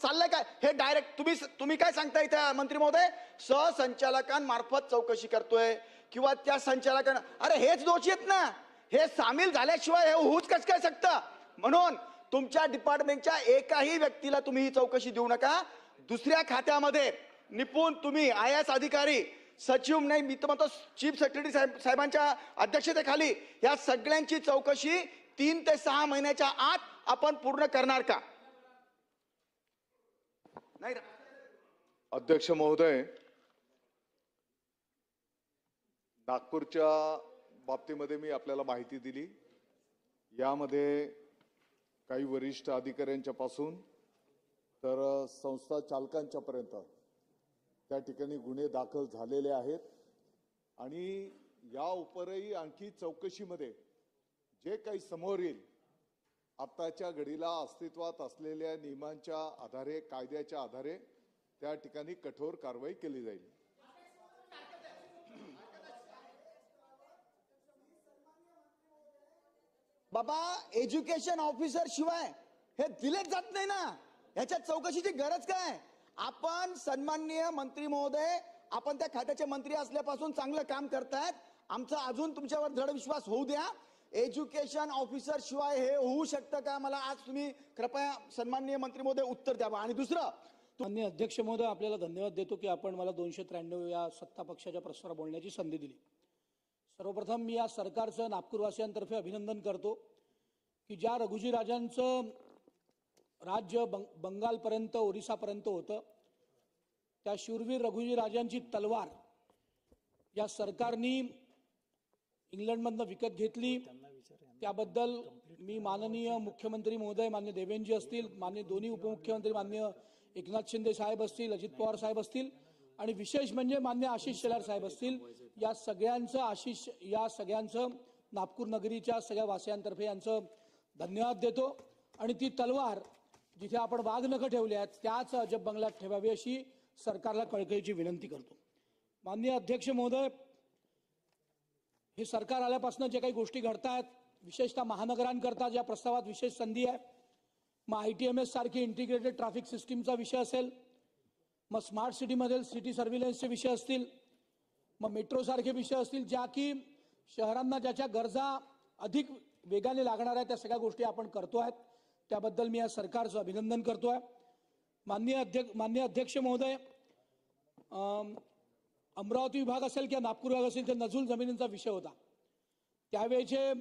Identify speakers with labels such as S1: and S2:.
S1: चाललंय काय हे डायरेक्ट तुम्ही काय सांगताय त्या मंत्री महोदय? सहसंचालकांमार्फत चौकशी करतोय किंवा त्या संचालकांना, अरे हेच दोषी आहेत ना, हे सामील झाल्याशिवाय हे होऊच कसं काय शकतं? म्हणून तुमच्या डिपार्टमेंटच्या एकाही व्यक्तीला तुम्ही ही चौकशी देऊ नका. दुसऱ्या खात्यामध्ये निपुण तुम्ही IAS अधिकारी, सचिव नाही, मी तर म्हणतो चीफ सेक्रेटरी साहेबांच्या अध्यक्षतेखाली या सगळ्यांची चौकशी 3 ते 6 महिन्याच्या आत आपण पूर्ण करणार का? नाही
S2: अध्यक्ष महोदय, नागपूरच्या बाबतीमध्ये मी आपल्याला माहिती दिली. यामध्ये काही वरिष्ठ अधिकाऱ्यांच्या पासून तर संस्था चालकांच्या पर्यंत त्या ठिकाणी गुन्हे दाखल झालेले आहेत आणि या उपरही आणखी चौकशीमध्ये जे काही समोर येईल, आत्ताच्या घडीला अस्तित्वात असलेल्या नियमांच्या आधारे, कायद्याच्या आधारे त्या ठिकाणी कठोर कारवाई केली जाईल.
S1: बाबा, एज्युकेशन ऑफिसर शिवाय हे दिलेच जात नाही ना, ह्याच्या चौकशीची गरज काय? आपण सन्माननीय मंत्री महोदय, आपण त्या खात्याचे मंत्री असल्यापासून चांगलं काम करतायत. आमचा अजून तुमच्यावर दृढ विश्वास होऊ द्या. एज्युकेशन ऑफिसर शिवाय हे होऊ शकतं का? मला आज तुम्ही कृपया सन्माननीय मंत्री महोदय उत्तर द्यावं. आणि दुसरं,
S3: माननीय अध्यक्ष महोदय, आपल्याला धन्यवाद देतो की आपण मला 293 या सत्ता पक्षाच्या प्रश्नावर बोलण्याची संधी दिली. सर्वप्रथम मी या सरकारचं नागपूरवासियांतर्फे अभिनंदन करतो की ज्या रघुजी राजांचं राज्य बंगालपर्यंत, ओरिसापर्यंत होतं, त्या शूरवीर रघुजी राजांची तलवार या सरकारने इंग्लंडमधनं विकत घेतली. त्याबद्दल मी माननीय मुख्यमंत्री महोदय मान्य देवेंद्रजी असतील, मान्य दोन्ही उपमुख्यमंत्री मान्य एकनाथ शिंदे साहेब असतील, अजित पवार साहेब असतील आणि विशेष म्हणजे मान्य आशिष शेलार साहेब असतील, या सगळ्यांचं नागपूर नगरीच्या सगळ्या वासियांतर्फे यांचं धन्यवाद देतो. आणि ती तलवार जिथे आपण वाघनखं ठेवले आहेत त्याच अजब बंगल्यात ठेवावी अशी सरकारला कळकळीची विनंती करतो. माननीय अध्यक्ष महोदय, हे सरकार आल्यापासून जे काही गोष्टी घडत आहेत, विशेषतः महानगरांकरता ज्या प्रस्तावात विशेष संधी आहे, मग ITMS सारखी इंटिग्रेटेड ट्रॅफिक सिस्टीमचा विषय असेल, मग स्मार्ट सिटीमधील सिटी सर्व्हिलन्सचे विषय असतील, मग मेट्रो सारखे विषय असतील, ज्या की शहरांना ज्याच्या गरजा अधिक वेगाने लागणार आहेत, त्या सगळ्या गोष्टी आपण करतोय. त्याबद्दल मी या सरकारचं अभिनंदन करतोय. माननीय अध्यक्ष महोदय, अमरावती विभाग असेल किंवा नागपूर विभाग असेल, ते नजूल जमिनींचा विषय होता. त्यावेळेचे